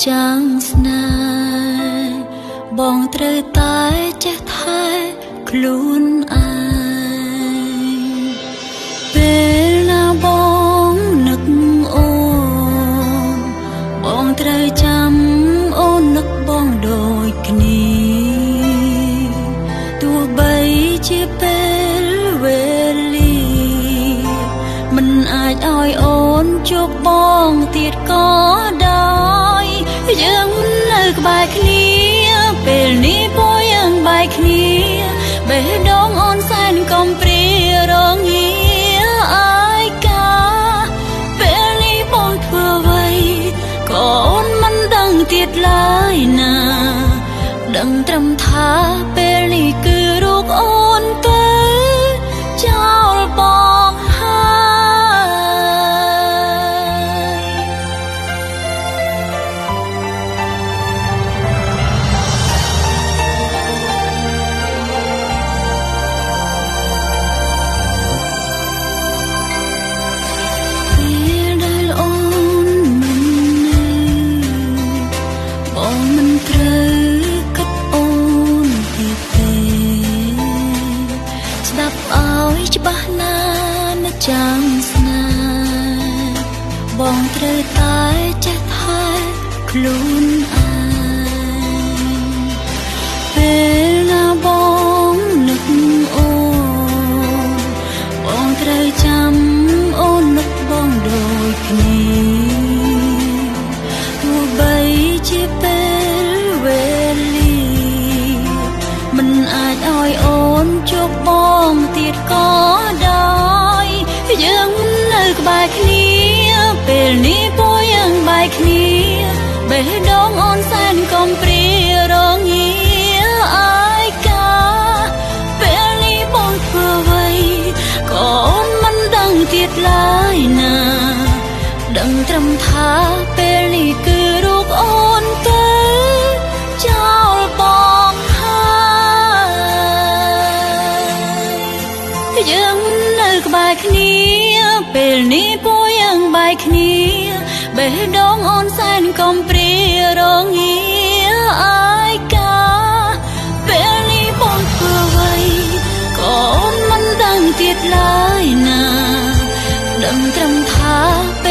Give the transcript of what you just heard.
ចាំងស្នេហ៍បងត្រូវតែចេះថែខ្លួនឯងពេលណាបងនឹកអូនបងត្រូវចាំអូននឹកបងដូចគ្នាទោះបីជាពេលវេលាមិនអាចឲ្យអូនជួបបងទៀតក៏ដោយយើងនៅក្បែរគ្នាពេលនេះពួកយើងបែកគ្នាបេះដូងអូនសែនកំព្រារងាអាយកាពេលនេះបងធ្វើអ្វីក៏អូនមិនដឹងទៀតឡើយណាដឹងត្រឹមថាពេលនេះគឺរូបអូនទៅចោលបងច្បាស់ណាស់ណាចាំងស្នេហ៍បងត្រូវតែចេះថែខ្លួនឯងពេលណាបងនឹកអូនបងត្រូវចាំអូននឹកបងដូចគ្នាទោះបីជាពេលវេលាមិនអាចឲ្យអូនជួបបងទៀតក៏ដោយយើងនៅក្បែរគ្នាពេលនេះពួកយើងបែកគ្នាបេះដូងអូនសែនកំព្រារងាអាយកាពេលនេះបងធ្វើអ្វីក៏អូនមិនដឹងទៀតឡើយណាដឹងត្រឹមថាពេលនេះគឺរូបអូនទៅចោលបងយើងនៅក្បែរគ្នាពេលនេះពួកយើងបែកគ្នាបេះដូងអូនសែនកំព្រារងាអាយកាពេលនេះបងធ្វើអ្វីក៏អូនមិនដឹងទៀតឡើយណាដឹងត្រឹមថា